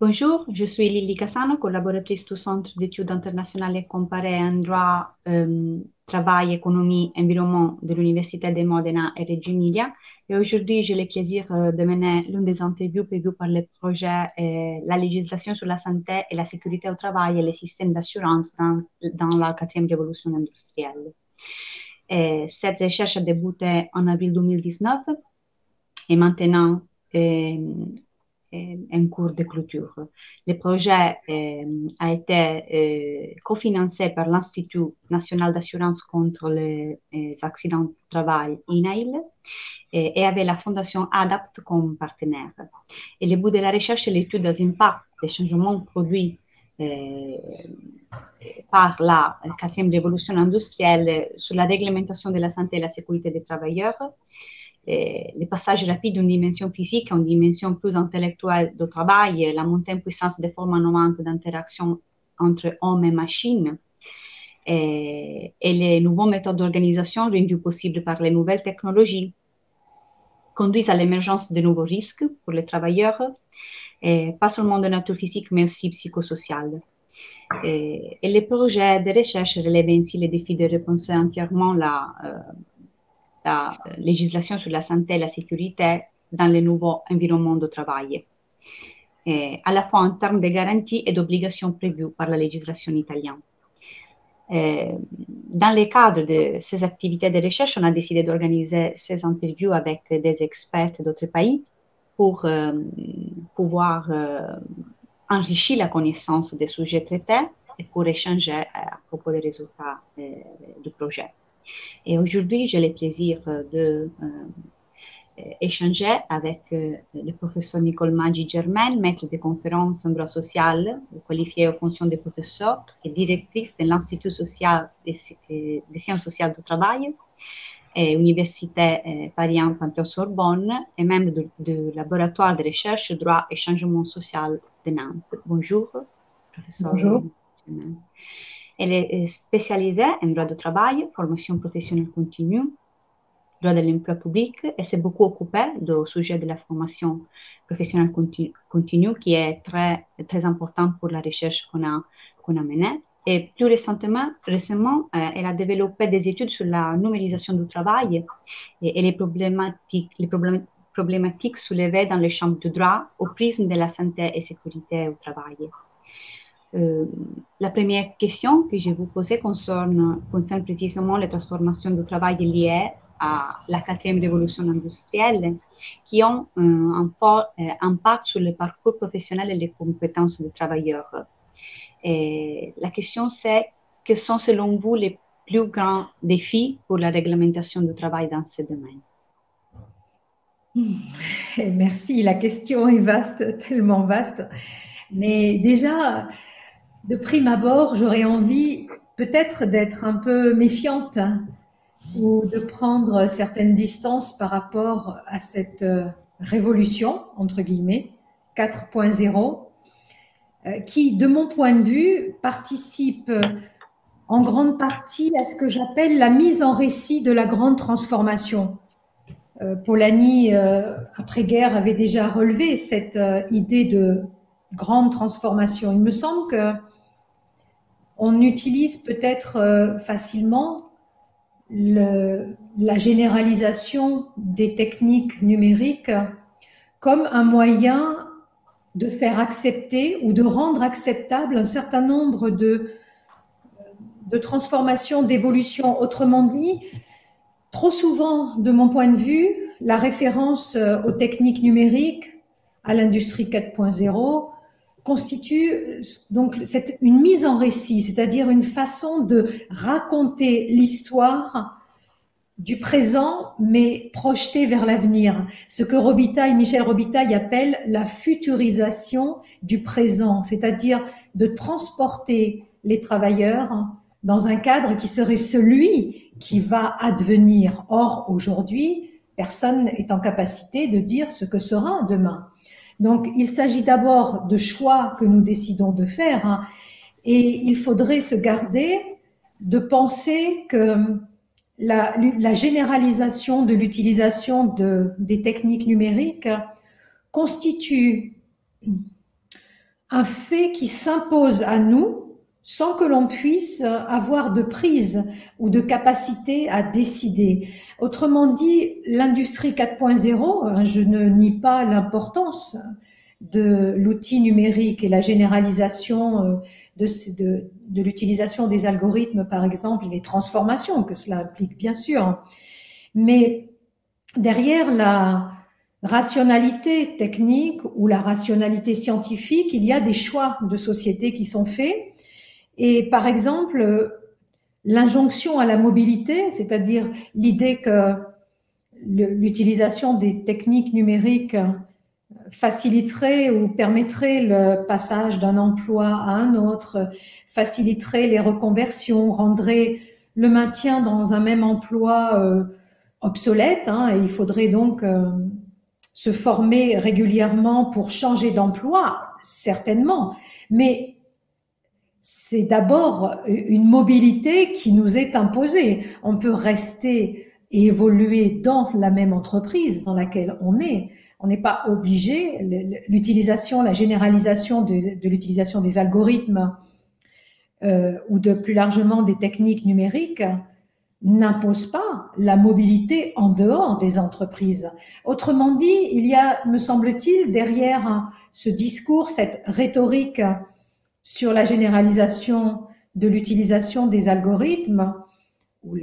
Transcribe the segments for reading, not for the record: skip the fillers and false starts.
Bonjour, je suis Lily Cassano, collaboratrice du Centre d'études internationales et comparées en droit, travail, économie, environnement de l'Université de Modena et Reggio Emilia. Et aujourd'hui, j'ai le plaisir de mener l'une des interviews prévues par le projet La législation sur la santé et la sécurité au travail et les systèmes d'assurance dans la quatrième révolution industrielle. Et cette recherche a débuté en avril 2019 et maintenant en cours de clôture. Le projet a été cofinancé par l'Institut national d'assurance contre les accidents de travail, INAIL, et avait la Fondation ADAPT comme partenaire. Et le but de la recherche est l'étude des impacts des changements produits par la quatrième révolution industrielle sur la réglementation de la santé et la sécurité des travailleurs, le passage rapide d'une dimension physique à une dimension plus intellectuelle du travail, la montée en puissance des formes innovantes d'interaction entre hommes et machines, et les nouvelles méthodes d'organisation rendues possibles par les nouvelles technologies conduisent à l'émergence de nouveaux risques pour les travailleurs, pas seulement de nature physique, mais aussi psychosociale. Et les projets de recherche relèvent ainsi les défis de repenser entièrement la législation sur la santé et la sécurité dans les nouveaux environnements de travail, à la fois en termes de garanties et d'obligations prévues par la législation italienne. Dans le cadre de ces activités de recherche, on a décidé d'organiser ces interviews avec des experts d'autres pays pour pouvoir enrichir la connaissance des sujets traités et pour échanger à propos des résultats du projet. Et aujourd'hui, j'ai le plaisir de échanger avec le professeur Nicole Maggi-Germain, maître de conférences en droit social, qualifiée aux fonctions de professeur et directrice de l'Institut social des sciences sociales du travail, et Université Paris 1 Panthéon-Sorbonne, et membre du laboratoire de recherche droit et changement social de Nantes. Bonjour, professeur Bonjour. Germain. Elle est spécialisée en droit du travail, formation professionnelle continue, droit de l'emploi public, et s'est beaucoup occupée du sujet de la formation professionnelle continue, qui est très, très important pour la recherche qu'on a menée. Et plus récemment, elle a développé des études sur la numérisation du travail et les problématiques soulevées dans le champ du droit au prisme de la santé et sécurité au travail. La première question que je vais vous poser concerne précisément les transformations du travail liées à la quatrième révolution industrielle qui ont un fort impact sur le parcours professionnel et les compétences des travailleurs. Et la question c'est, quels sont selon vous les plus grands défis pour la réglementation du travail dans ce domaine? Merci, la question est vaste, tellement vaste. Mais déjà, de prime abord, j'aurais envie peut-être d'être un peu méfiante, hein, ou de prendre certaines distances par rapport à cette révolution, entre guillemets, 4.0, qui, de mon point de vue, participe en grande partie à ce que j'appelle la mise en récit de la grande transformation. Polanyi, après-guerre, avait déjà relevé cette idée de grande transformation. Il me semble que on utilise peut-être facilement la généralisation des techniques numériques comme un moyen de faire accepter ou de rendre acceptable un certain nombre de transformations, d'évolutions. Autrement dit, trop souvent, de mon point de vue, la référence aux techniques numériques, à l'industrie 4.0, constitue donc une mise en récit, c'est-à-dire une façon de raconter l'histoire du présent, mais projetée vers l'avenir. Ce que Michel Robitaille appelle la futurisation du présent, c'est-à-dire de transporter les travailleurs dans un cadre qui serait celui qui va advenir. Or, aujourd'hui, personne n'est en capacité de dire ce que sera demain. Donc, il s'agit d'abord de choix que nous décidons de faire, hein, et il faudrait se garder de penser que la généralisation de l'utilisation des techniques numériques constitue un fait qui s'impose à nous sans que l'on puisse avoir de prise ou de capacité à décider. Autrement dit, l'industrie 4.0, je ne nie pas l'importance de l'outil numérique et la généralisation de l'utilisation des algorithmes, par exemple, et les transformations que cela implique, bien sûr. Mais derrière la rationalité technique ou la rationalité scientifique, il y a des choix de société qui sont faits. Et par exemple, l'injonction à la mobilité, c'est-à-dire l'idée que l'utilisation des techniques numériques faciliterait ou permettrait le passage d'un emploi à un autre, faciliterait les reconversions, rendrait le maintien dans un même emploi obsolète, et il faudrait donc se former régulièrement pour changer d'emploi, certainement, mais c'est d'abord une mobilité qui nous est imposée. On peut rester et évoluer dans la même entreprise dans laquelle on est. On n'est pas obligé. L'utilisation, la généralisation de l'utilisation des algorithmes ou de plus largement des techniques numériques n'impose pas la mobilité en dehors des entreprises. Autrement dit, il y a, me semble-t-il, derrière ce discours, cette rhétorique sur la généralisation de l'utilisation des algorithmes ou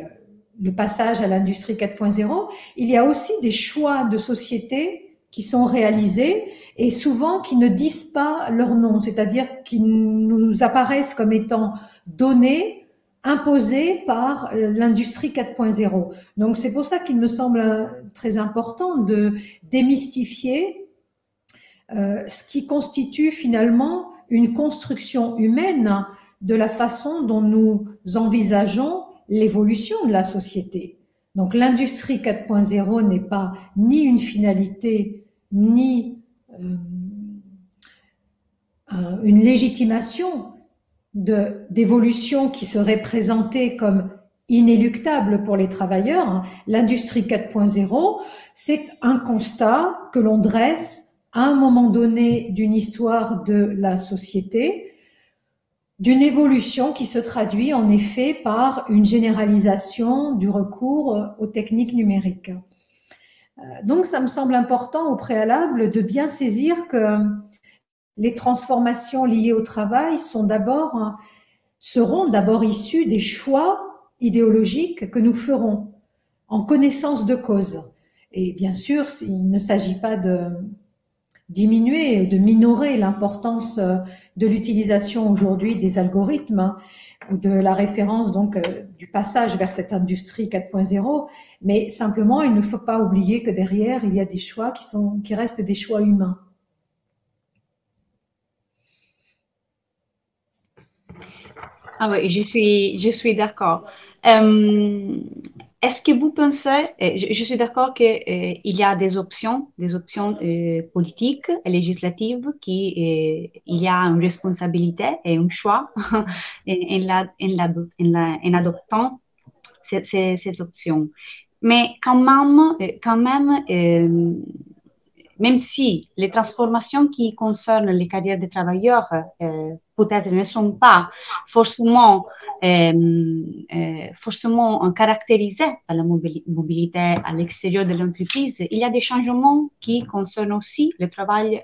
le passage à l'industrie 4.0, il y a aussi des choix de société qui sont réalisés et souvent qui ne disent pas leur nom, c'est-à-dire qui nous apparaissent comme étant donnés, imposés par l'industrie 4.0. Donc c'est pour ça qu'il me semble très important de démystifier ce qui constitue finalement une construction humaine de la façon dont nous envisageons l'évolution de la société. Donc l'industrie 4.0 n'est pas ni une finalité, ni une légitimation d'évolution qui serait présentée comme inéluctable pour les travailleurs. L'industrie 4.0, c'est un constat que l'on dresse à un moment donné d'une histoire de la société, d'une évolution qui se traduit en effet par une généralisation du recours aux techniques numériques. Donc ça me semble important au préalable de bien saisir que les transformations liées au travail seront d'abord issues des choix idéologiques que nous ferons en connaissance de cause. Et bien sûr, il ne s'agit pas de diminuer, de minorer l'importance de l'utilisation aujourd'hui des algorithmes ou de la référence donc du passage vers cette industrie 4.0, mais simplement il ne faut pas oublier que derrière il y a des choix qui restent des choix humains. Ah oui, je suis d'accord. Est-ce que vous pensez, je suis d'accord qu'il y a des options politiques et législatives il y a une responsabilité et un choix en adoptant ces options. Mais quand même même si les transformations qui concernent les carrières des travailleurs peut-être ne sont pas forcément, forcément caractérisées par la mobilité à l'extérieur de l'entreprise, il y a des changements qui concernent aussi le travail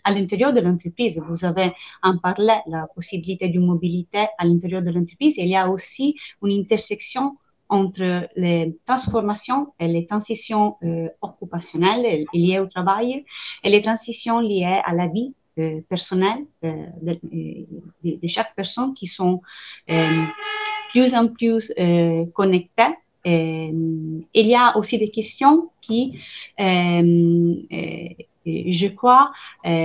à l'intérieur de l'entreprise. Vous avez en parlé, la possibilité d'une mobilité à l'intérieur de l'entreprise. Il y a aussi une intersection entre les transformations et les transitions occupationnelles liées au travail et les transitions liées à la vie personnelle de chaque personne qui sont plus en plus connectées. Il y a aussi des questions qui, je crois,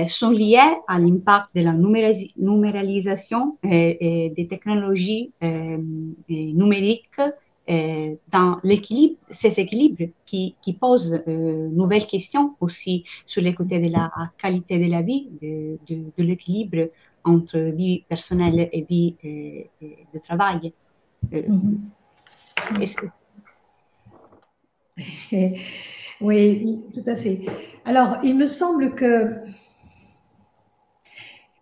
sont liées à l'impact de la numéralisation des technologies numériques dans l'équilibre, ces équilibres qui posent nouvelles questions aussi sur les côtés de la qualité de la vie, de l'équilibre entre vie personnelle et vie de travail. Oui, tout à fait. Alors, il me semble que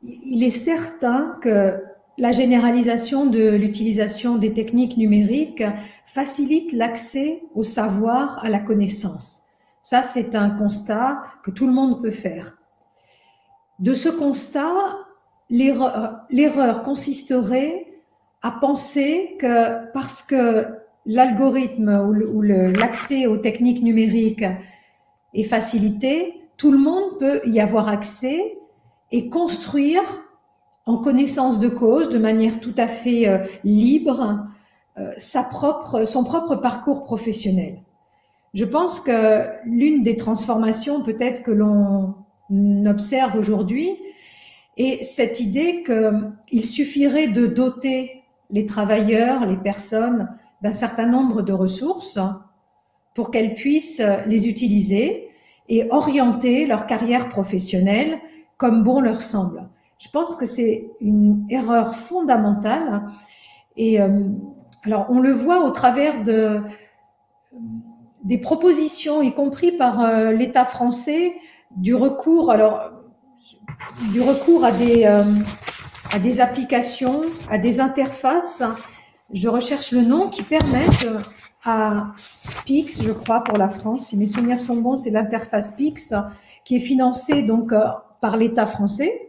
il est certain que la généralisation de l'utilisation des techniques numériques facilite l'accès au savoir, à la connaissance. Ça, c'est un constat que tout le monde peut faire. De ce constat, l'erreur consisterait à penser que parce que l'algorithme ou l'accès aux techniques numériques est facilité, tout le monde peut y avoir accès et construire en connaissance de cause, de manière tout à fait libre, son propre parcours professionnel. Je pense que l'une des transformations peut-être que l'on observe aujourd'hui est cette idée qu'il suffirait de doter les travailleurs, les personnes d'un certain nombre de ressources pour qu'elles puissent les utiliser et orienter leur carrière professionnelle comme bon leur semble. Je pense que c'est une erreur fondamentale et alors on le voit au travers des propositions, y compris par l'État français, du recours à des applications, à des interfaces. Je recherche le nom qui permettent à Pix, je crois, pour la France, si mes souvenirs sont bons, c'est l'interface Pix qui est financée donc par l'État français,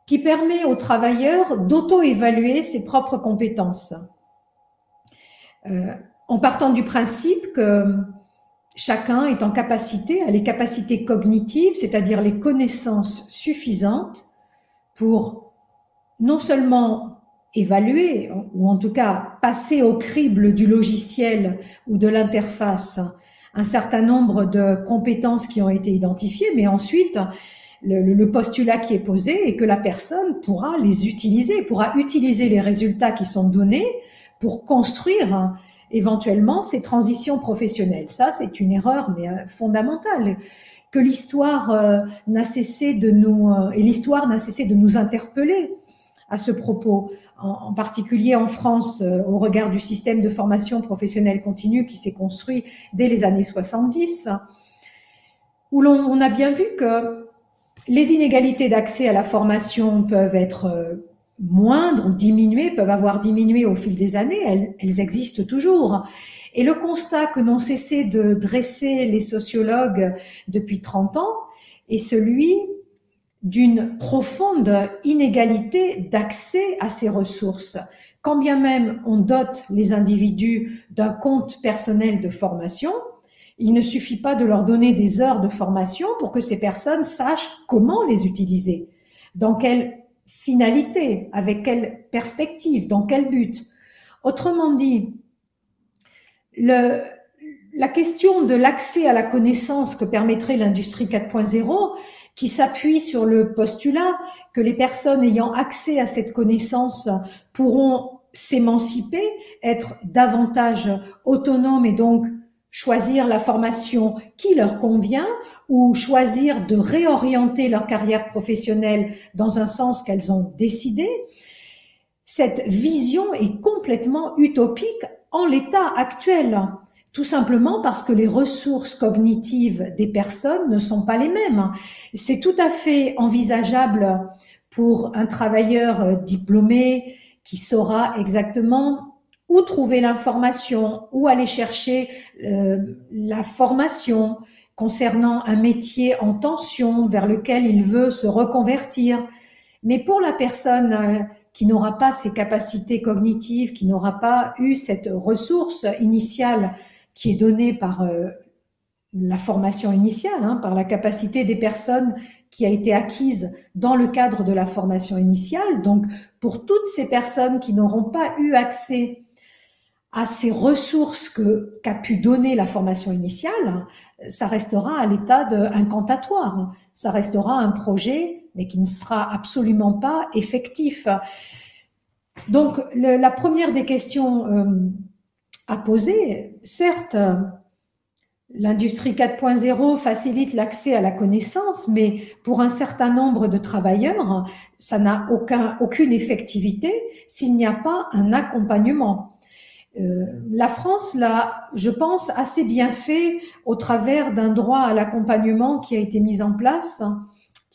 qui permet aux travailleurs d'auto-évaluer ses propres compétences. En partant du principe que chacun est en capacité, a les capacités cognitives, c'est-à-dire les connaissances suffisantes pour non seulement évaluer, ou en tout cas passer au crible du logiciel ou de l'interface un certain nombre de compétences qui ont été identifiées, mais ensuite le postulat qui est posé est que la personne pourra les utiliser, pourra utiliser les résultats qui sont donnés pour construire éventuellement ces transitions professionnelles. Ça, c'est une erreur mais fondamentale que l'histoire n'a cessé de nous interpeller à ce propos, en particulier en France, au regard du système de formation professionnelle continue qui s'est construit dès les années 70, où on a bien vu que les inégalités d'accès à la formation peuvent être moindres ou diminuées, peuvent avoir diminué au fil des années, elles existent toujours. Et le constat que n'ont cessé de dresser les sociologues depuis 30 ans est celui d'une profonde inégalité d'accès à ces ressources. Quand bien même on dote les individus d'un compte personnel de formation, il ne suffit pas de leur donner des heures de formation pour que ces personnes sachent comment les utiliser, dans quelle finalité, avec quelle perspective, dans quel but. Autrement dit, la question de l'accès à la connaissance que permettrait l'industrie 4.0, qui s'appuie sur le postulat que les personnes ayant accès à cette connaissance pourront s'émanciper, être davantage autonomes et donc choisir la formation qui leur convient ou choisir de réorienter leur carrière professionnelle dans un sens qu'elles ont décidé. Cette vision est complètement utopique en l'état actuel. Tout simplement parce que les ressources cognitives des personnes ne sont pas les mêmes. C'est tout à fait envisageable pour un travailleur diplômé qui saura exactement où trouver l'information, où aller chercher la formation concernant un métier en tension vers lequel il veut se reconvertir. Mais pour la personne qui n'aura pas ces capacités cognitives, qui n'aura pas eu cette ressource initiale qui est donnée par la formation initiale, par la capacité des personnes qui a été acquise dans le cadre de la formation initiale. Donc, pour toutes ces personnes qui n'auront pas eu accès à ces ressources qu'a pu donner la formation initiale, ça restera à l'état incantatoire. Ça restera un projet, mais qui ne sera absolument pas effectif. Donc, la première des questions à poser, certes, l'industrie 4.0 facilite l'accès à la connaissance, mais pour un certain nombre de travailleurs, ça n'a aucune effectivité s'il n'y a pas un accompagnement. La France l'a, je pense, assez bien fait au travers d'un droit à l'accompagnement qui a été mis en place,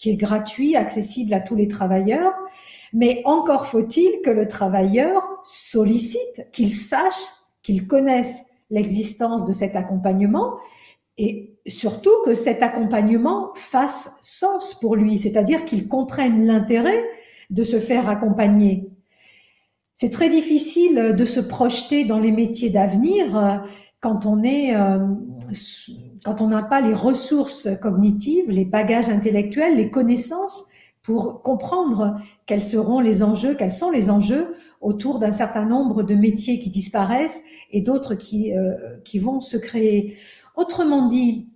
qui est gratuit, accessible à tous les travailleurs, mais encore faut-il que le travailleur sollicite, qu'il sache, qu'il connaisse l'existence de cet accompagnement et surtout que cet accompagnement fasse sens pour lui, c'est-à-dire qu'il comprenne l'intérêt de se faire accompagner. C'est très difficile de se projeter dans les métiers d'avenir quand on n'a pas les ressources cognitives, les bagages intellectuels, les connaissances pour comprendre quels sont les enjeux autour d'un certain nombre de métiers qui disparaissent et d'autres qui vont se créer. Autrement dit,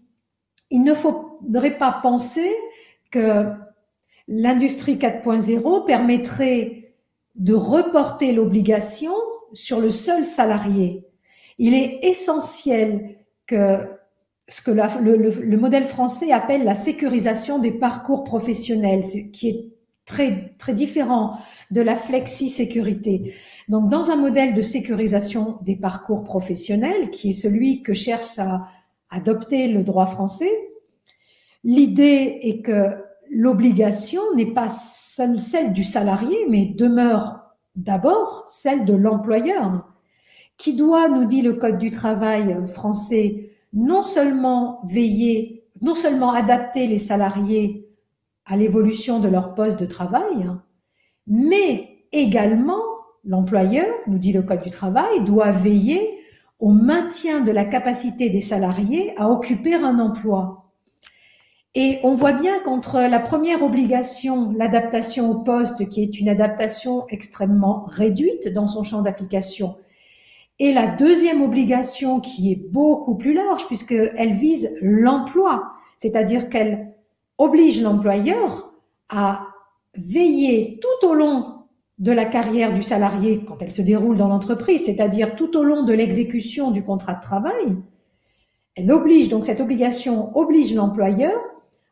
il ne faudrait pas penser que l'industrie 4.0 permettrait de reporter l'obligation sur le seul salarié. Il est essentiel que ce que le modèle français appelle la sécurisation des parcours professionnels, qui est très, très différent de la flexi-sécurité. Donc, dans un modèle de sécurisation des parcours professionnels, qui est celui que cherche à adopter le droit français, l'idée est que l'obligation n'est pas seule celle du salarié, mais demeure d'abord celle de l'employeur, qui doit, nous dit le Code du travail français, non seulement adapter les salariés à l'évolution de leur poste de travail, mais également l'employeur, nous dit le Code du travail, doit veiller au maintien de la capacité des salariés à occuper un emploi. Et on voit bien qu'entre la première obligation, l'adaptation au poste, qui est une adaptation extrêmement réduite dans son champ d'application, et la deuxième obligation qui est beaucoup plus large puisqu'elle vise l'emploi, c'est-à-dire qu'elle oblige l'employeur à veiller tout au long de la carrière du salarié quand elle se déroule dans l'entreprise, c'est-à-dire tout au long de l'exécution du contrat de travail. Donc cette obligation oblige l'employeur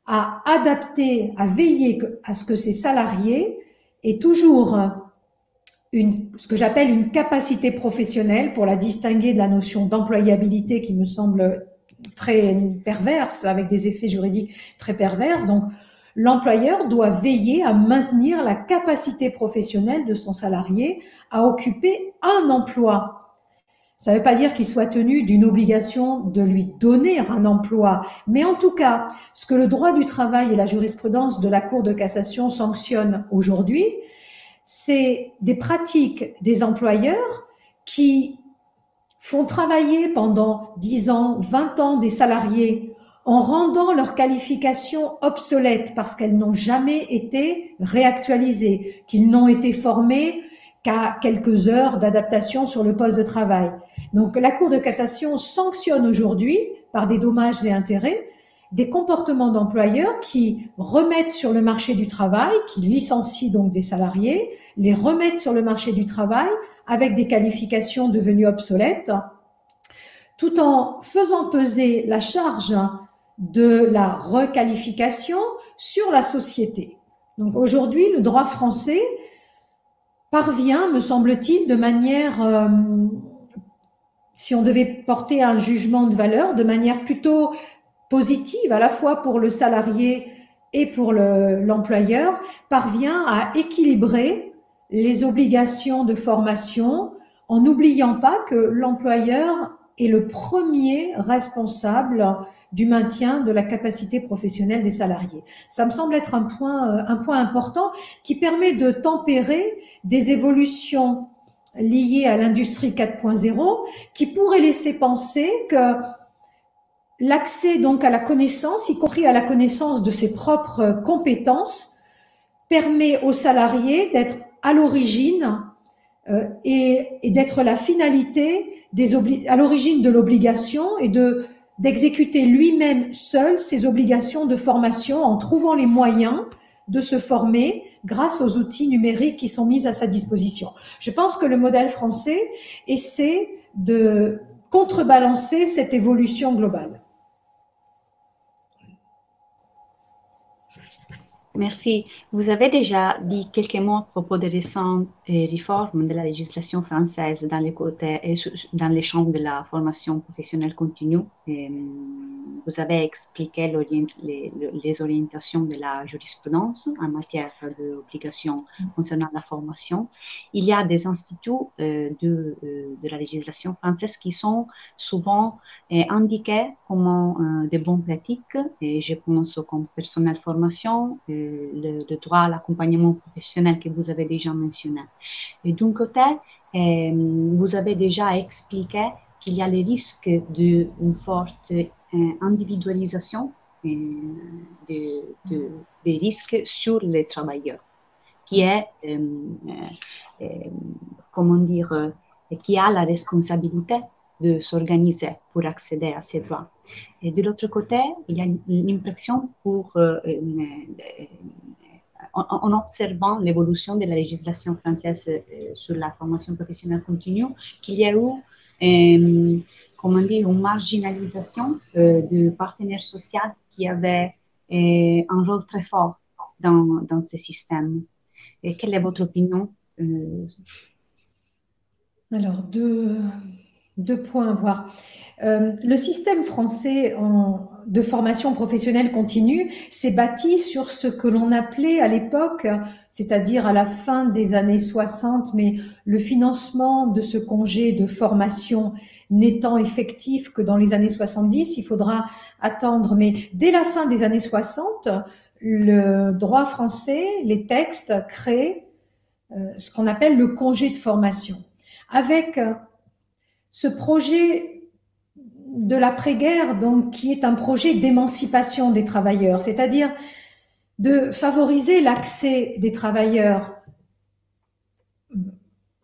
à adapter, à veiller à ce que ses salariés aient toujours ce que j'appelle une capacité professionnelle, pour la distinguer de la notion d'employabilité qui me semble très perverse, avec des effets juridiques très perverses. Donc, l'employeur doit veiller à maintenir la capacité professionnelle de son salarié à occuper un emploi. Ça ne veut pas dire qu'il soit tenu d'une obligation de lui donner un emploi, mais en tout cas, ce que le droit du travail et la jurisprudence de la Cour de cassation sanctionnent aujourd'hui, c'est des pratiques des employeurs qui font travailler pendant 10 ans, 20 ans des salariés en rendant leurs qualifications obsolètes parce qu'elles n'ont jamais été réactualisées, qu'ils n'ont été formés qu'à quelques heures d'adaptation sur le poste de travail. Donc la Cour de cassation sanctionne aujourd'hui, par des dommages et intérêts, des comportements d'employeurs qui remettent sur le marché du travail, qui licencient donc des salariés, les remettent sur le marché du travail avec des qualifications devenues obsolètes, tout en faisant peser la charge de la requalification sur la société. Donc aujourd'hui, le droit français parvient, me semble-t-il, de manière, si on devait porter un jugement de valeur, de manière plutôt positive, à la fois pour le salarié et pour l'employeur, parvient à équilibrer les obligations de formation en n'oubliant pas que l'employeur est le premier responsable du maintien de la capacité professionnelle des salariés. Ça me semble être un point important qui permet de tempérer des évolutions liées à l'industrie 4.0 qui pourraient laisser penser que l'accès donc à la connaissance, y compris à la connaissance de ses propres compétences, permet aux salariés d'être à l'origine et d'être la finalité à l'origine de l'obligation et d'exécuter lui-même seul ses obligations de formation en trouvant les moyens de se former grâce aux outils numériques qui sont mis à sa disposition. Je pense que le modèle français essaie de contrebalancer cette évolution globale. Merci. Vous avez déjà dit quelques mots à propos des récentes réformes de la législation française dans les champs de la formation professionnelle continue. vous avez expliqué les orientations de la jurisprudence en matière d'obligations concernant la formation. Il y a des instituts de la législation française qui sont souvent indiqués comme des bonnes pratiques. Et je pense comme personnel formation, le droit à l'accompagnement professionnel que vous avez déjà mentionné. Et d'un côté, vous avez déjà expliqué qu'il y a les risques d'une forte individualisation des risques sur les travailleurs, qui est, comment dire, qui a la responsabilité de s'organiser pour accéder à ces droits. Et de l'autre côté, il y a l'impression en observant l'évolution de la législation française sur la formation professionnelle continue, qu'il y a eu, comment dire, une marginalisation du partenaire social qui avait un rôle très fort dans ce système. Et quelle est votre opinion? Alors, deux points à voir. Le système français de formation professionnelle continue s'est bâti sur ce que l'on appelait à l'époque, c'est-à-dire à la fin des années 60, mais le financement de ce congé de formation n'étant effectif que dans les années 70, il faudra attendre. Mais dès la fin des années 60, le droit français, les textes créent ce qu'on appelle le congé de formation. Avec ce projet de l'après-guerre, donc, qui est un projet d'émancipation des travailleurs, c'est-à-dire de favoriser l'accès des travailleurs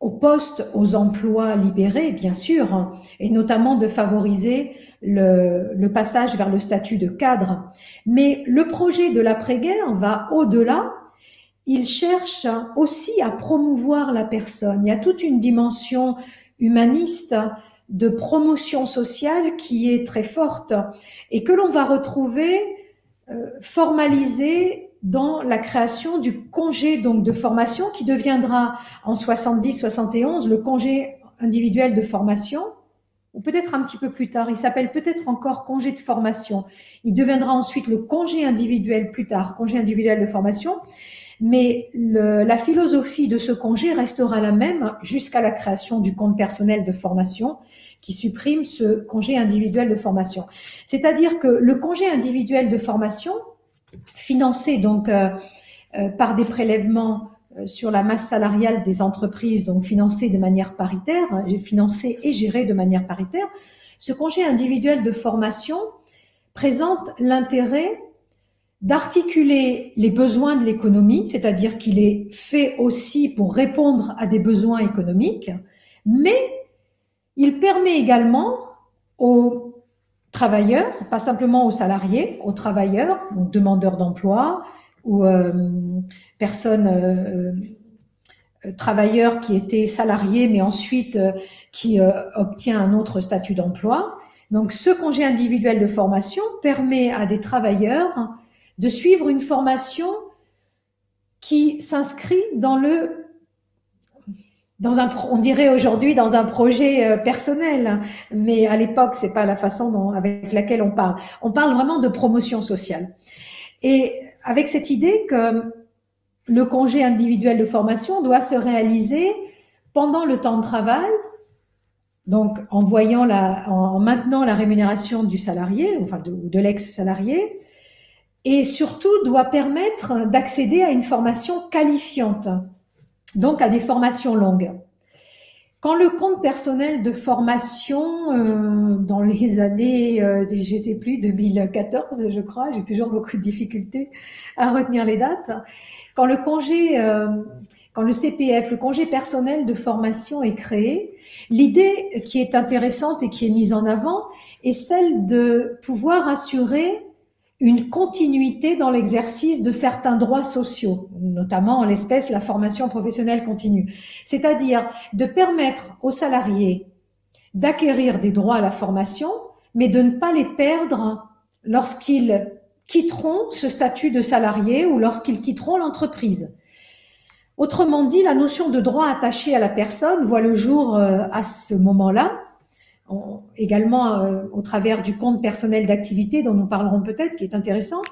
aux postes, aux emplois libérés, bien sûr, et notamment de favoriser le passage vers le statut de cadre. Mais le projet de l'après-guerre va au-delà. Il cherche aussi à promouvoir la personne. Il y a toute une dimension humaniste de promotion sociale qui est très forte et que l'on va retrouver formalisée dans la création du congé donc de formation qui deviendra en 70-71 le congé individuel de formation, ou peut-être un petit peu plus tard, il s'appelle peut-être encore congé de formation. Il deviendra ensuite le congé individuel plus tard, congé individuel de formation. Mais la philosophie de ce congé restera la même jusqu'à la création du compte personnel de formation qui supprime ce congé individuel de formation. C'est-à-dire que le congé individuel de formation, financé donc par des prélèvements sur la masse salariale des entreprises, donc financé de manière paritaire, financé et géré de manière paritaire, ce congé individuel de formation présente l'intérêt d'articuler les besoins de l'économie, c'est-à-dire qu'il est fait aussi pour répondre à des besoins économiques, mais il permet également aux travailleurs, pas simplement aux salariés, aux travailleurs, donc demandeurs d'emploi ou travailleurs qui étaient salariés mais ensuite qui obtient un autre statut d'emploi. Donc ce congé individuel de formation permet à des travailleurs de suivre une formation qui s'inscrit on dirait aujourd'hui dans un projet personnel, mais à l'époque c'est pas la façon avec laquelle on parle. On parle vraiment de promotion sociale. Et avec cette idée que le congé individuel de formation doit se réaliser pendant le temps de travail, donc en maintenant la rémunération du salarié, enfin de l'ex-salarié, et surtout doit permettre d'accéder à une formation qualifiante, donc à des formations longues. Quand le compte personnel de formation, dans les années, je sais plus, 2014, je crois, j'ai toujours beaucoup de difficultés à retenir les dates, quand le CPF, le congé personnel de formation est créé, l'idée qui est intéressante et qui est mise en avant est celle de pouvoir assurer une continuité dans l'exercice de certains droits sociaux, notamment en l'espèce la formation professionnelle continue. C'est-à-dire de permettre aux salariés d'acquérir des droits à la formation, mais de ne pas les perdre lorsqu'ils quitteront ce statut de salarié ou lorsqu'ils quitteront l'entreprise. Autrement dit, la notion de droit attaché à la personne voit le jour à ce moment-là, également au travers du compte personnel d'activité dont nous parlerons peut-être, qui est intéressant.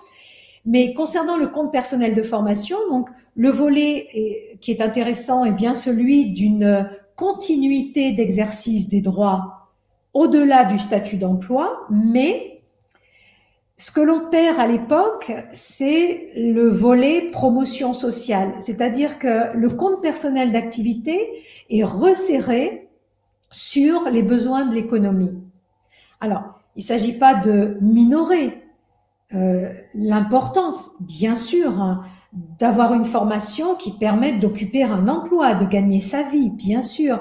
Mais concernant le compte personnel de formation, donc le volet qui est intéressant est bien celui d'une continuité d'exercice des droits au-delà du statut d'emploi, mais ce que l'on perd à l'époque, c'est le volet promotion sociale, c'est-à-dire que le compte personnel d'activité est resserré sur les besoins de l'économie. Alors, il ne s'agit pas de minorer l'importance, bien sûr, hein, d'avoir une formation qui permette d'occuper un emploi, de gagner sa vie, bien sûr,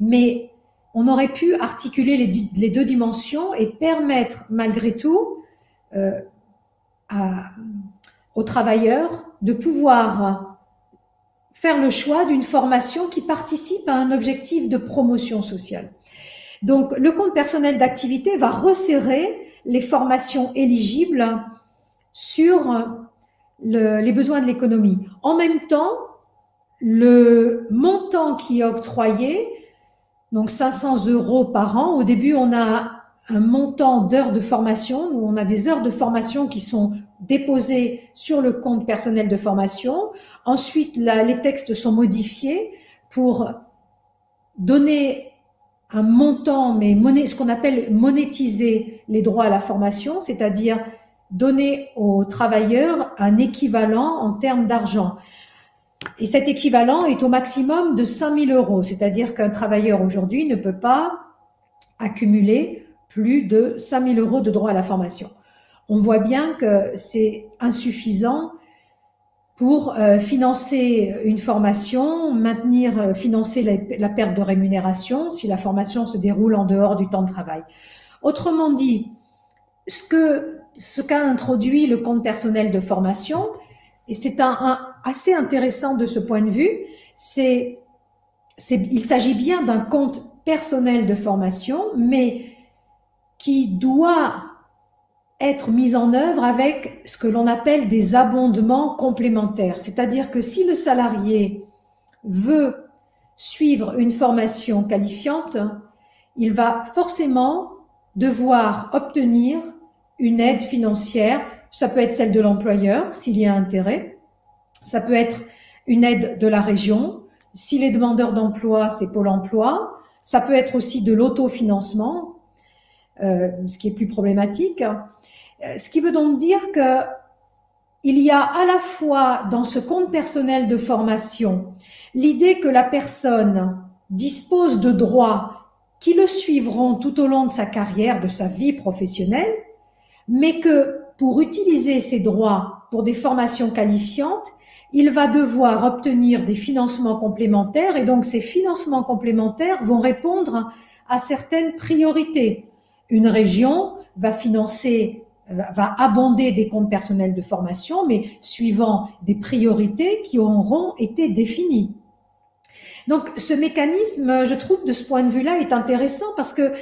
mais on aurait pu articuler les deux dimensions et permettre malgré tout aux travailleurs de pouvoir faire le choix d'une formation qui participe à un objectif de promotion sociale. Donc, le compte personnel d'activité va resserrer les formations éligibles sur les besoins de l'économie. En même temps, le montant qui est octroyé, donc 500 € par an, au début, on a un montant d'heures de formation, où on a des heures de formation qui sont déposées sur le compte personnel de formation. Ensuite, les textes sont modifiés pour donner un montant, mais ce qu'on appelle monétiser les droits à la formation, c'est-à-dire donner aux travailleurs un équivalent en termes d'argent. Et cet équivalent est au maximum de 5 000 €, c'est-à-dire qu'un travailleur aujourd'hui ne peut pas accumuler plus de 5 000 € de droits à la formation. On voit bien que c'est insuffisant pour financer une formation, financer la perte de rémunération si la formation se déroule en dehors du temps de travail. Autrement dit, ce qu'a introduit le compte personnel de formation, et c'est assez intéressant de ce point de vue, il s'agit bien d'un compte personnel de formation, mais qui doit être mis en œuvre avec ce que l'on appelle des abondements complémentaires. C'est-à-dire que si le salarié veut suivre une formation qualifiante, il va forcément devoir obtenir une aide financière. Ça peut être celle de l'employeur, s'il y a intérêt. Ça peut être une aide de la région. S'il est demandeur d'emploi, c'est Pôle emploi. Ça peut être aussi de l'autofinancement, ce qui est plus problématique. Ce qui veut donc dire que il y a à la fois dans ce compte personnel de formation l'idée que la personne dispose de droits qui le suivront tout au long de sa carrière, de sa vie professionnelle, mais que pour utiliser ces droits pour des formations qualifiantes, il va devoir obtenir des financements complémentaires et donc ces financements complémentaires vont répondre à certaines priorités. Une région va abonder des comptes personnels de formation, mais suivant des priorités qui auront été définies. Donc, ce mécanisme, je trouve, de ce point de vue-là, est intéressant parce que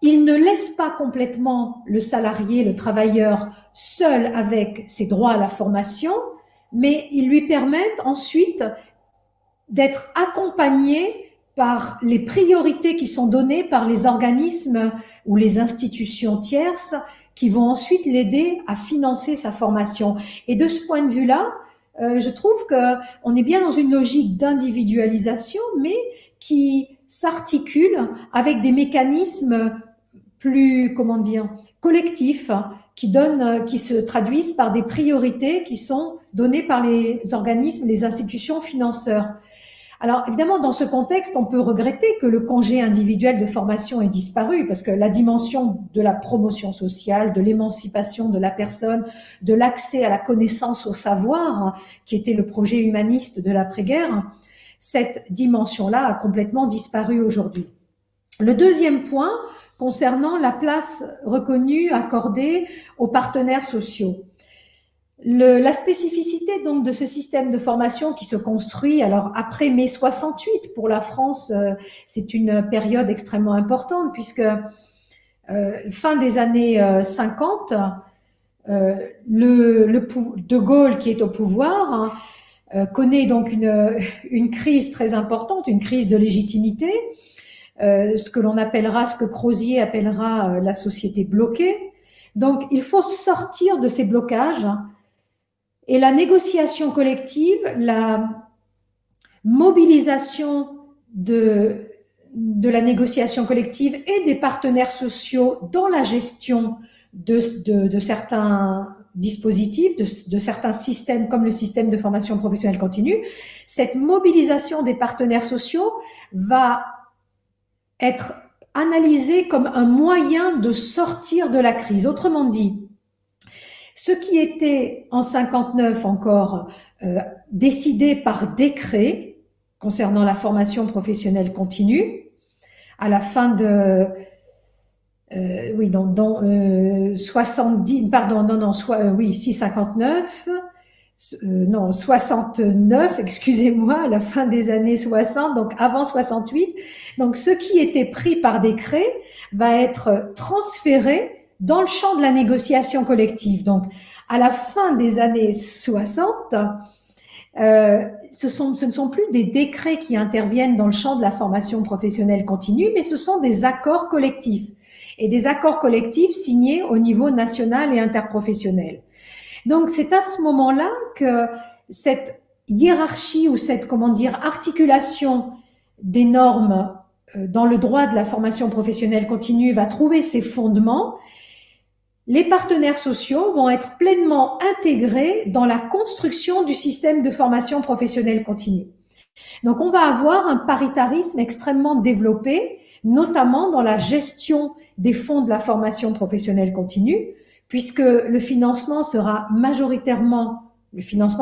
il ne laisse pas complètement le salarié, le travailleur, seul avec ses droits à la formation, mais il lui permet ensuite d'être accompagné par les priorités qui sont données par les organismes ou les institutions tierces qui vont ensuite l'aider à financer sa formation. Et de ce point de vue-là, je trouve qu'on est bien dans une logique d'individualisation, mais qui s'articule avec des mécanismes plus, collectifs, qui se traduisent par des priorités qui sont données par les organismes, les institutions financeurs. Alors, évidemment, dans ce contexte, on peut regretter que le congé individuel de formation ait disparu parce que la dimension de la promotion sociale, de l'émancipation de la personne, de l'accès à la connaissance, au savoir, qui était le projet humaniste de l'après-guerre, cette dimension-là a complètement disparu aujourd'hui. Le deuxième point, concernant la place reconnue, accordée aux partenaires sociaux. La spécificité donc de ce système de formation qui se construit, alors après mai 68 pour la France, c'est une période extrêmement importante puisque fin des années 50, De Gaulle qui est au pouvoir connaît donc une crise très importante, une crise de légitimité. ce que l'on appellera, ce que Crozier appellera la société bloquée. Donc, il faut sortir de ces blocages. Et la négociation collective, la mobilisation de la négociation collective et des partenaires sociaux dans la gestion de certains dispositifs, de certains systèmes comme le système de formation professionnelle continue, cette mobilisation des partenaires sociaux va être analysée comme un moyen de sortir de la crise. Autrement dit, ce qui était en 59 encore décidé par décret concernant la formation professionnelle continue, à la fin de 69, excusez-moi, à la fin des années 60, donc avant 68. Donc, ce qui était pris par décret va être transféré dans le champ de la négociation collective. Donc, à la fin des années 60, ce ne sont plus des décrets qui interviennent dans le champ de la formation professionnelle continue, mais ce sont des accords collectifs. Et des accords collectifs signés au niveau national et interprofessionnel. Donc, c'est à ce moment-là que cette hiérarchie ou cette, articulation des normes dans le droit de la formation professionnelle continue va trouver ses fondements. Les partenaires sociaux vont être pleinement intégrés dans la construction du système de formation professionnelle continue. Donc, on va avoir un paritarisme extrêmement développé, notamment dans la gestion des fonds de la formation professionnelle continue, puisque le financement de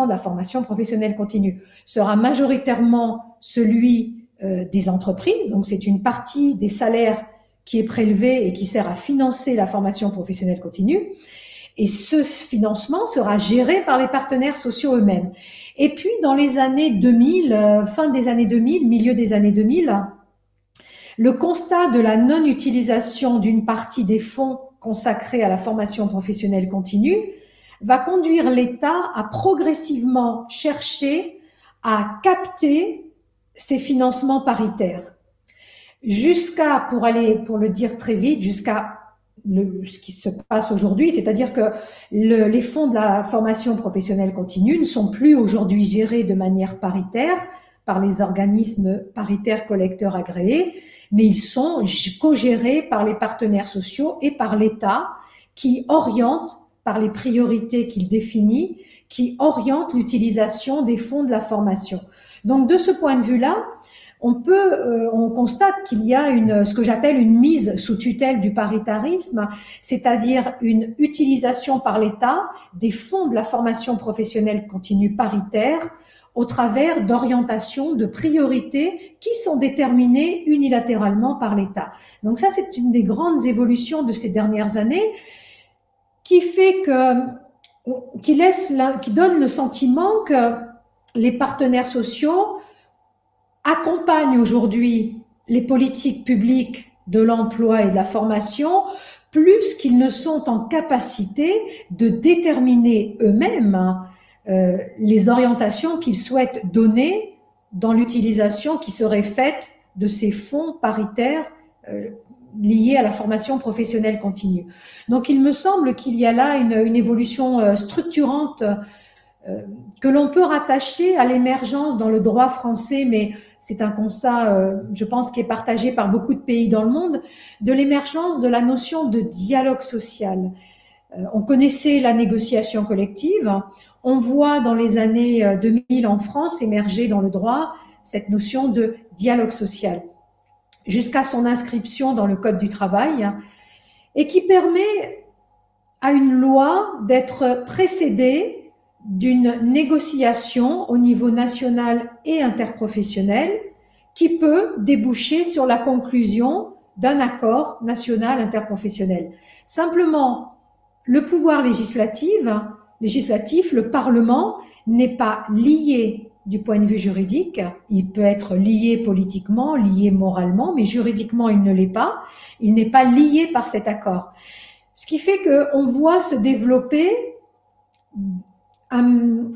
la formation professionnelle continue sera majoritairement celui des entreprises. Donc, c'est une partie des salaires qui est prélevée et qui sert à financer la formation professionnelle continue. Et ce financement sera géré par les partenaires sociaux eux-mêmes. Et puis, dans les années 2000, fin des années 2000, milieu des années 2000, le constat de la non-utilisation d'une partie des fonds consacrés à la formation professionnelle continue va conduire l'État à progressivement chercher à capter ces financements paritaires. Jusqu'à, pour le dire très vite, jusqu'à ce qui se passe aujourd'hui, c'est-à-dire que les fonds de la formation professionnelle continue ne sont plus aujourd'hui gérés de manière paritaire par les organismes paritaires collecteurs agréés, mais ils sont co-gérés par les partenaires sociaux et par l'État qui oriente, par les priorités qu'il définit, qui oriente l'utilisation des fonds de la formation. Donc, de ce point de vue-là, on constate qu'il y a ce que j'appelle une mise sous tutelle du paritarisme, c'est-à-dire une utilisation par l'État des fonds de la formation professionnelle continue paritaire au travers d'orientations, de priorités qui sont déterminées unilatéralement par l'État. Donc ça, c'est une des grandes évolutions de ces dernières années qui fait qui donne le sentiment que les partenaires sociaux accompagnent aujourd'hui les politiques publiques de l'emploi et de la formation plus qu'ils ne sont en capacité de déterminer eux-mêmes les orientations qu'ils souhaitent donner dans l'utilisation qui serait faite de ces fonds paritaires liés à la formation professionnelle continue. Donc, il me semble qu'il y a là une évolution structurante que l'on peut rattacher à l'émergence dans le droit français, mais c'est un constat, je pense, qui est partagé par beaucoup de pays dans le monde, de l'émergence de la notion de dialogue social. On connaissait la négociation collective, on voit dans les années 2000 en France émerger dans le droit cette notion de dialogue social, jusqu'à son inscription dans le Code du travail, et qui permet à une loi d'être précédée d'une négociation au niveau national et interprofessionnel qui peut déboucher sur la conclusion d'un accord national interprofessionnel. Simplement, le pouvoir législatif, le Parlement, n'est pas lié du point de vue juridique. Il peut être lié politiquement, lié moralement, mais juridiquement, il ne l'est pas. Il n'est pas lié par cet accord. Ce qui fait qu'on voit se développer un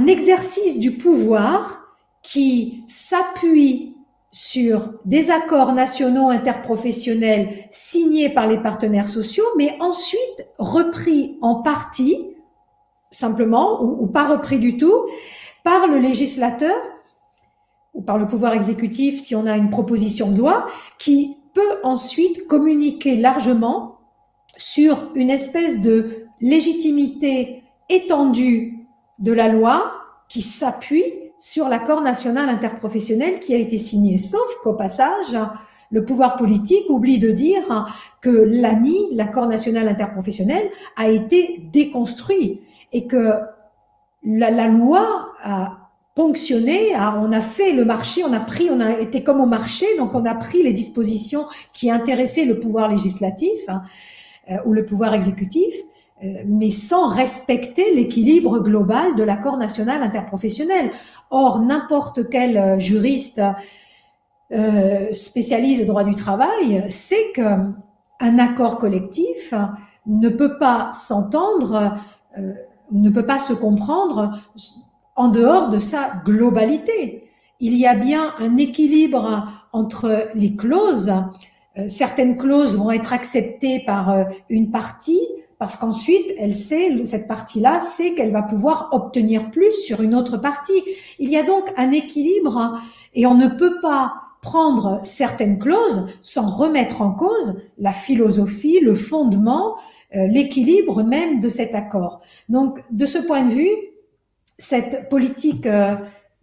exercice du pouvoir qui s'appuie sur des accords nationaux interprofessionnels signés par les partenaires sociaux, mais ensuite repris en partie, simplement, ou pas repris du tout, par le législateur ou par le pouvoir exécutif si on a une proposition de loi, qui peut ensuite communiquer largement sur une espèce de légitimité étendue de la loi qui s'appuie sur l'accord national interprofessionnel qui a été signé. Sauf qu'au passage, le pouvoir politique oublie de dire que l'ANI, l'accord national interprofessionnel, a été déconstruit et que la loi a ponctionné, on a fait le marché, on a été comme au marché, donc on a pris les dispositions qui intéressaient le pouvoir législatif ou le pouvoir exécutif, mais sans respecter l'équilibre global de l'accord national interprofessionnel. Or, n'importe quel juriste spécialiste de droit du travail sait qu'un accord collectif ne peut pas s'entendre, ne peut pas se comprendre en dehors de sa globalité. Il y a bien un équilibre entre les clauses. Certaines clauses vont être acceptées par une partie parce qu'ensuite, cette partie-là sait qu'elle va pouvoir obtenir plus sur une autre partie. Il y a donc un équilibre et on ne peut pas prendre certaines clauses sans remettre en cause la philosophie, le fondement, l'équilibre même de cet accord. Donc, de ce point de vue, cette politique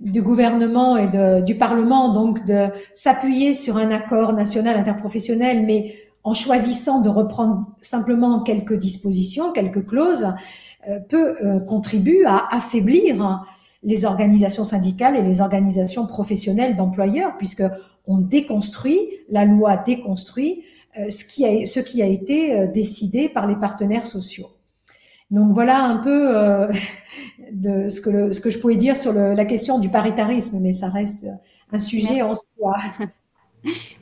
du gouvernement et du Parlement, donc de s'appuyer sur un accord national interprofessionnel, mais en choisissant de reprendre simplement quelques dispositions, quelques clauses, peut contribuer à affaiblir les organisations syndicales et les organisations professionnelles d'employeurs, puisque on déconstruit, la loi déconstruit ce qui a été décidé par les partenaires sociaux. Donc voilà un peu de ce que je pouvais dire sur la question du paritarisme, mais ça reste un sujet en soi.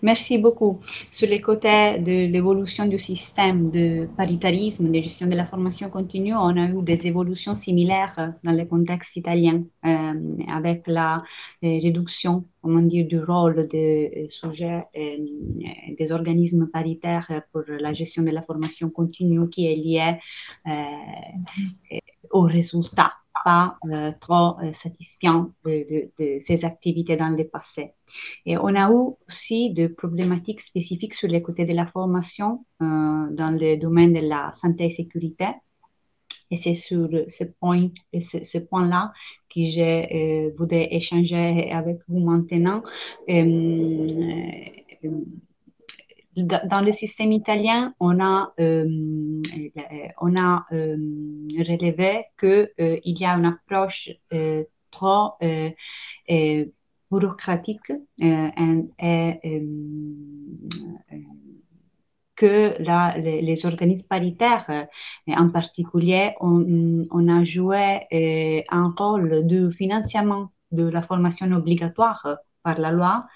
Merci beaucoup. Sur les côtés de l'évolution du système de paritarisme, de gestion de la formation continue, on a eu des évolutions similaires dans le contexte italien, avec la réduction, comment dire, du rôle des sujets des organismes paritaires pour la gestion de la formation continue qui est liée aux résultats pas trop satisfaisants de ces activités dans le passé. Et on a eu aussi des problématiques spécifiques sur les côtés de la formation dans le domaine de la santé et sécurité. Et c'est sur ce point-là que je voudrais échanger avec vous maintenant. Dans le système italien, on a relevé qu'il y a une approche trop bureaucratique que les organismes paritaires, en particulier, on a joué un rôle de financement de la formation obligatoire par la loi,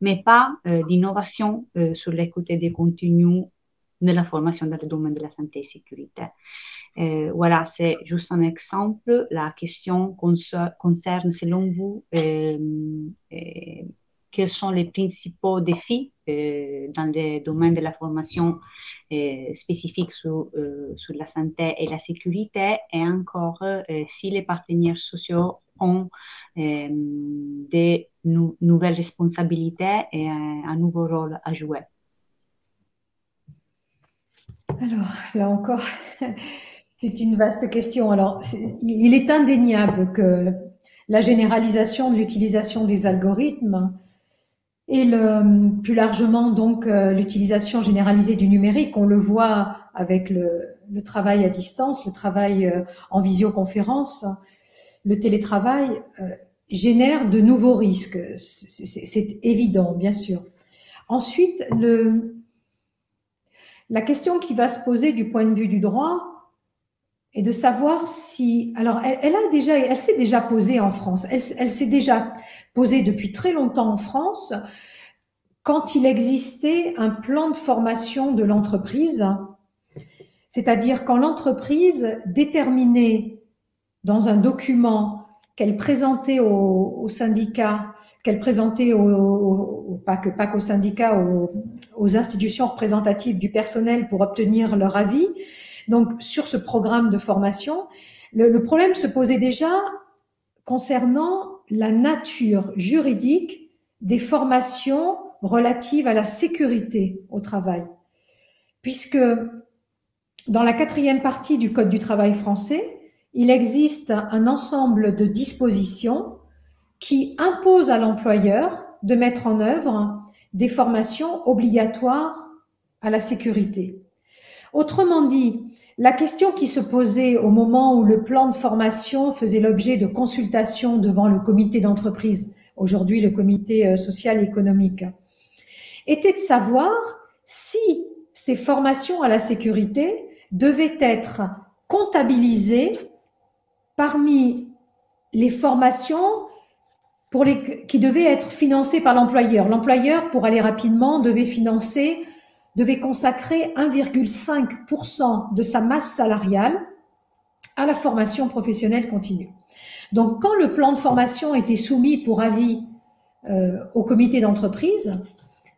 mais pas d'innovation sur les côtés des contenus de la formation dans le domaine de la santé et sécurité. Voilà, c'est juste un exemple. La question concerne, selon vous, quels sont les principaux défis dans le domaine de la formation spécifique sur la santé et la sécurité, et encore si les partenaires sociaux ont des nouvelles responsabilités et un nouveau rôle à jouer. Alors, là encore, c'est une vaste question. Alors, il est indéniable que la généralisation de l'utilisation des algorithmes et plus largement donc l'utilisation généralisée du numérique, on le voit avec le travail à distance, le travail en visioconférence, le télétravail génère de nouveaux risques. C'est évident, bien sûr. Ensuite, la question qui va se poser du point de vue du droit est de savoir si... Alors, elle s'est déjà posée en France. Elle s'est déjà posée depuis très longtemps en France quand il existait un plan de formation de l'entreprise, c'est-à-dire quand l'entreprise déterminait dans un document qu'elle présentait aux syndicats, qu'elle présentait pas qu'aux syndicats, aux institutions représentatives du personnel pour obtenir leur avis. Donc, sur ce programme de formation, le problème se posait déjà concernant la nature juridique des formations relatives à la sécurité au travail. Puisque dans la 4e partie du Code du travail français, il existe un ensemble de dispositions qui imposent à l'employeur de mettre en œuvre des formations obligatoires à la sécurité. Autrement dit, la question qui se posait au moment où le plan de formation faisait l'objet de consultations devant le comité d'entreprise, aujourd'hui le comité social et économique, était de savoir si ces formations à la sécurité devaient être comptabilisées parmi les formations qui devaient être financées par l'employeur. L'employeur, pour aller rapidement, devait consacrer 1,5% de sa masse salariale à la formation professionnelle continue. Donc, quand le plan de formation était soumis pour avis au comité d'entreprise,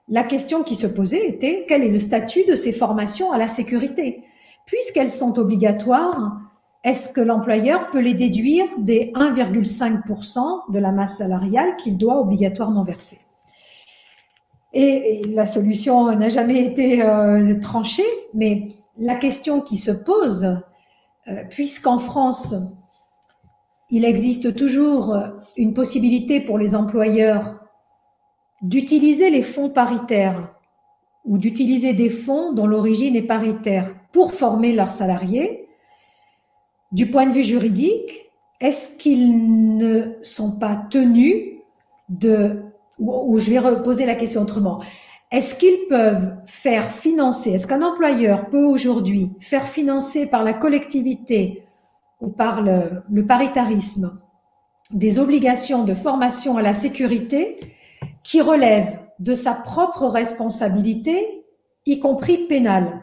la question qui se posait était quel est le statut de ces formations à la sécurité? Puisqu'elles sont obligatoires, est-ce que l'employeur peut les déduire des 1,5% de la masse salariale qu'il doit obligatoirement verser? Et la solution n'a jamais été tranchée, mais la question qui se pose, puisqu'en France, il existe toujours une possibilité pour les employeurs d'utiliser les fonds paritaires ou d'utiliser des fonds dont l'origine est paritaire pour former leurs salariés, du point de vue juridique, est-ce qu'ils ne sont pas tenus ou je vais reposer la question autrement, est-ce qu'ils peuvent faire financer, est-ce qu'un employeur peut aujourd'hui faire financer par la collectivité ou par le paritarisme des obligations de formation à la sécurité qui relèvent de sa propre responsabilité, y compris pénale?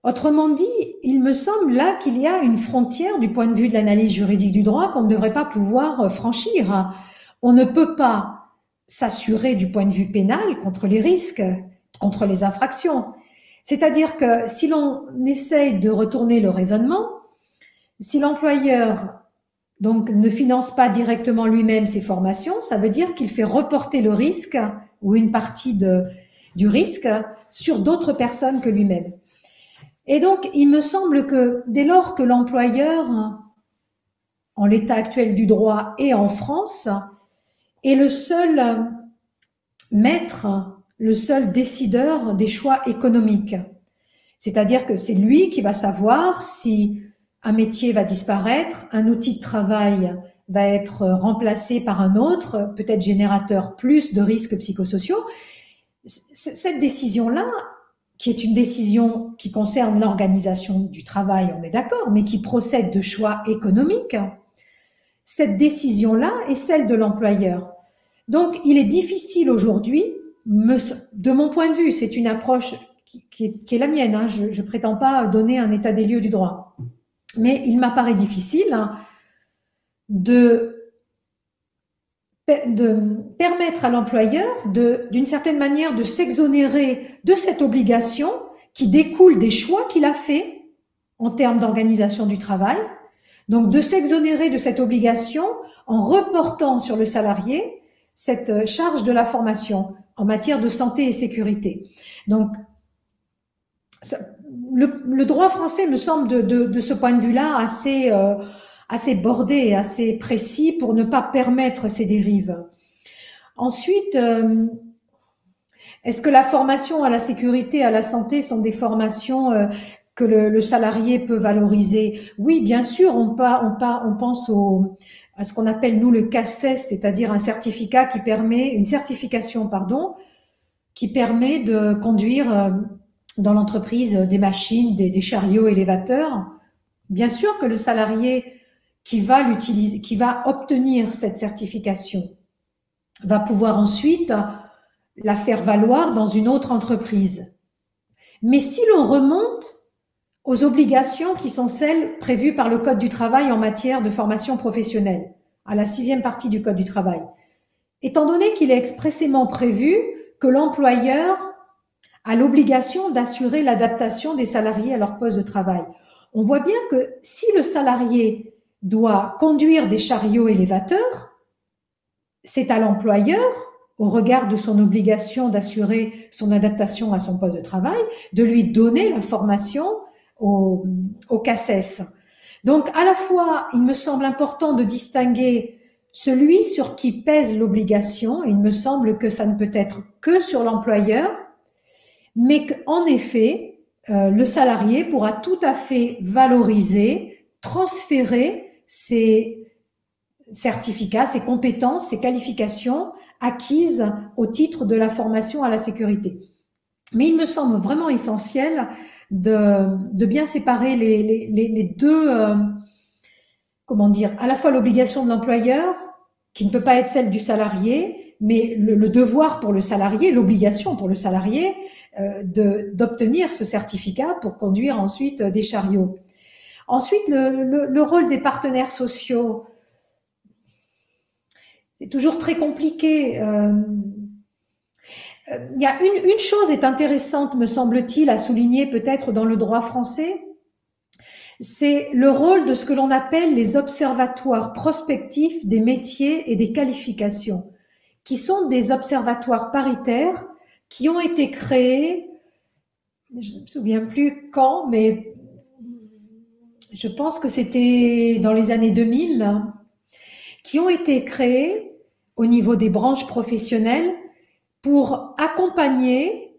Autrement dit, il me semble là qu'il y a une frontière du point de vue de l'analyse juridique du droit qu'on ne devrait pas pouvoir franchir. On ne peut pas s'assurer du point de vue pénal contre les risques, contre les infractions. C'est-à-dire que si l'on essaye de retourner le raisonnement, si l'employeur donc ne finance pas directement lui-même ses formations, ça veut dire qu'il fait reporter le risque ou une partie du risque sur d'autres personnes que lui-même. Et donc, il me semble que dès lors que l'employeur, en l'état actuel du droit et en France, est le seul maître, le seul décideur des choix économiques, c'est-à-dire que c'est lui qui va savoir si un métier va disparaître, un outil de travail va être remplacé par un autre, peut-être générateur plus de risques psychosociaux. Cette décision-là, qui est une décision qui concerne l'organisation du travail, on est d'accord, mais qui procède de choix économiques, cette décision-là est celle de l'employeur. Donc, il est difficile aujourd'hui, de mon point de vue, c'est une approche qui est la mienne, hein, je ne prétends pas donner un état des lieux du droit, mais il m'apparaît difficile de permettre à l'employeur d'une certaine manière de s'exonérer de cette obligation qui découle des choix qu'il a fait en termes d'organisation du travail, donc de s'exonérer de cette obligation en reportant sur le salarié cette charge de la formation en matière de santé et sécurité. Donc, le droit français me semble de ce point de vue-là assez bordé et assez précis pour ne pas permettre ces dérives. Ensuite, est-ce que la formation à la sécurité, à la santé sont des formations que le salarié peut valoriser? Oui, bien sûr, on pense à ce qu'on appelle, nous, le CACES, c'est-à-dire une certification, qui permet de conduire dans l'entreprise des machines, des chariots élévateurs. Bien sûr que le salarié qui va obtenir cette certification va pouvoir ensuite la faire valoir dans une autre entreprise. Mais si l'on remonte aux obligations qui sont celles prévues par le Code du travail en matière de formation professionnelle, à la 6e partie du Code du travail. Étant donné qu'il est expressément prévu que l'employeur a l'obligation d'assurer l'adaptation des salariés à leur poste de travail. On voit bien que si le salarié doit conduire des chariots élévateurs, c'est à l'employeur, au regard de son obligation d'assurer son adaptation à son poste de travail, de lui donner la formation au CACES. Donc, à la fois, il me semble important de distinguer celui sur qui pèse l'obligation, il me semble que ça ne peut être que sur l'employeur, mais qu'en effet, le salarié pourra tout à fait valoriser, transférer ses certificats, ses compétences, ses qualifications acquises au titre de la formation à la sécurité. Mais il me semble vraiment essentiel de bien séparer les deux, comment dire, à la fois l'obligation de l'employeur, qui ne peut pas être celle du salarié, mais le devoir pour le salarié, l'obligation pour le salarié d'obtenir ce certificat pour conduire ensuite des chariots. Ensuite, le rôle des partenaires sociaux, c'est toujours très compliqué. Il y a une chose est intéressante, me semble-t-il, à souligner peut-être dans le droit français, c'est le rôle de ce que l'on appelle les observatoires prospectifs des métiers et des qualifications, qui sont des observatoires paritaires qui ont été créés, je ne me souviens plus quand, mais je pense que c'était dans les années 2000, qui ont été créés au niveau des branches professionnelles pour accompagner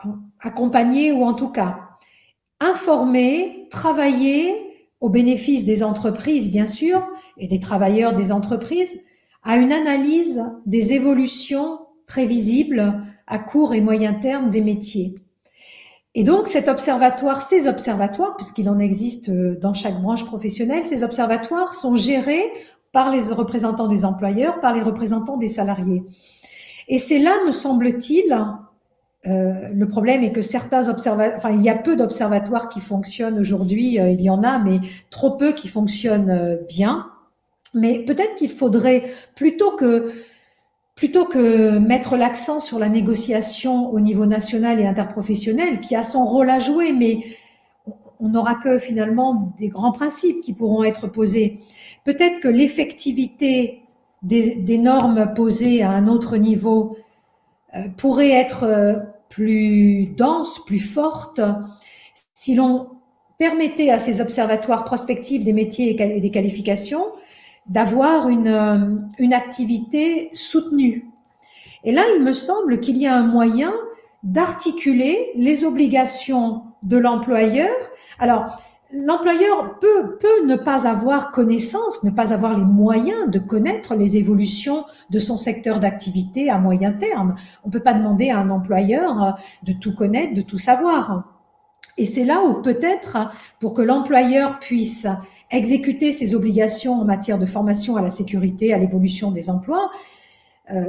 ou en tout cas informer, travailler au bénéfice des entreprises, bien sûr, et des travailleurs des entreprises, à une analyse des évolutions prévisibles à court et moyen terme des métiers. Et donc, ces observatoires, puisqu'il en existe dans chaque branche professionnelle, ces observatoires sont gérés par les représentants des employeurs, par les représentants des salariés. Et c'est là, me semble-t-il, le problème est que il y a peu d'observatoires qui fonctionnent aujourd'hui, il y en a, mais trop peu qui fonctionnent bien. Mais peut-être qu'il faudrait, plutôt que mettre l'accent sur la négociation au niveau national et interprofessionnel, qui a son rôle à jouer, mais on n'aura que finalement des grands principes qui pourront être posés. Peut-être que l'effectivité des normes posées à un autre niveau pourrait être plus dense, plus forte, si l'on permettait à ces observatoires prospectifs des métiers et des qualifications d'avoir une activité soutenue. Et là, il me semble qu'il y a un moyen d'articuler les obligations de l'employeur. Alors, l'employeur peut ne pas avoir connaissance, ne pas avoir les moyens de connaître les évolutions de son secteur d'activité à moyen terme. On ne peut pas demander à un employeur de tout connaître, de tout savoir. Et c'est là où peut-être, pour que l'employeur puisse exécuter ses obligations en matière de formation à la sécurité, à l'évolution des emplois,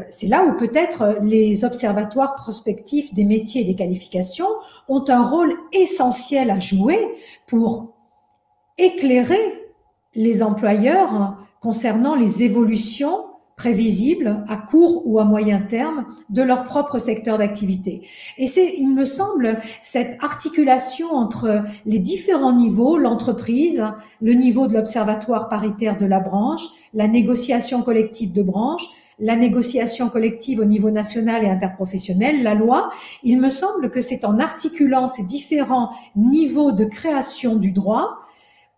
c'est là où peut-être les observatoires prospectifs des métiers et des qualifications ont un rôle essentiel à jouer pour éclairer les employeurs concernant les évolutions prévisibles à court ou à moyen terme de leur propre secteur d'activité. Et c'est, il me semble, cette articulation entre les différents niveaux, l'entreprise, le niveau de l'observatoire paritaire de la branche, la négociation collective de branche, la négociation collective au niveau national et interprofessionnel, la loi, il me semble que c'est en articulant ces différents niveaux de création du droit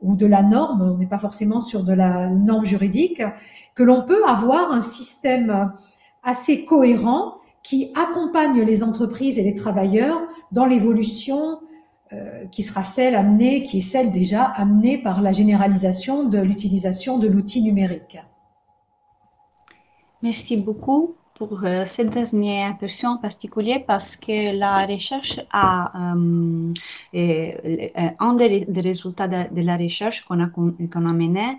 ou de la norme, on n'est pas forcément sur de la norme juridique, que l'on peut avoir un système assez cohérent qui accompagne les entreprises et les travailleurs dans l'évolution qui sera qui est celle déjà amenée par la généralisation de l'utilisation de l'outil numérique. Merci beaucoup pour ce dernier aperçu en particulier parce que la recherche un des résultats de la recherche qu'on a mené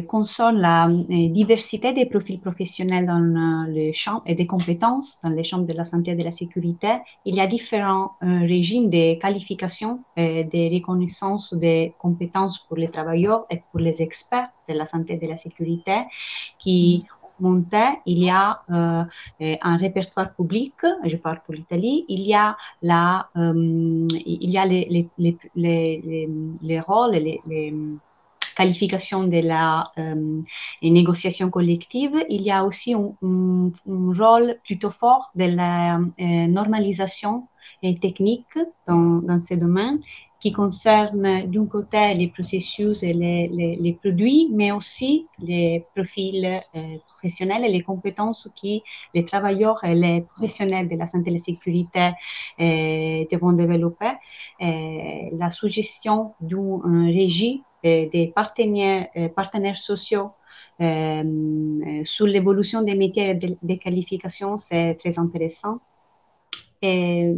concerne la diversité des profils professionnels dans les champs et des compétences dans les champs de la santé et de la sécurité. Il y a différents régimes de qualification et de reconnaissance des compétences pour les travailleurs et pour les experts de la santé et de la sécurité qui montait, il y a un répertoire public, je parle pour l'Italie, il y a, il y a les rôles, les qualifications de la négociation collective, il y a aussi un rôle plutôt fort de la normalisation technique dans ces domaines qui concerne d'un côté les processus et les produits, mais aussi les profils professionnels et les compétences qui les travailleurs et les professionnels de la santé et la sécurité devront développer. La suggestion d'un régime des partenaires sociaux sur l'évolution des métiers et des qualifications, c'est très intéressant. Et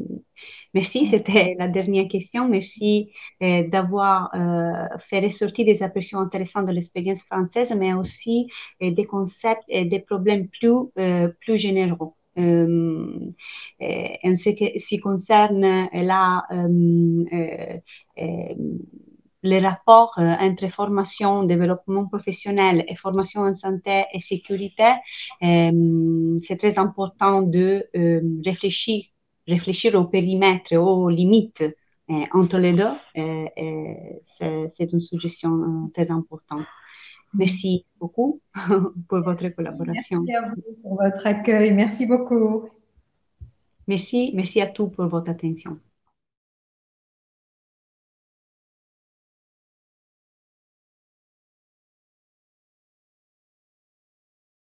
merci, c'était la dernière question. Merci d'avoir fait ressortir des aperçus intéressants de l'expérience française, mais aussi des concepts et des problèmes plus généraux. En ce qui concerne les rapports entre formation, développement professionnel et formation en santé et sécurité, c'est très important de réfléchir au périmètre, aux limites entre les deux. C'est une suggestion très importante. Merci beaucoup pour votre collaboration. Merci à vous pour votre accueil. Merci beaucoup. Merci à tous pour votre attention.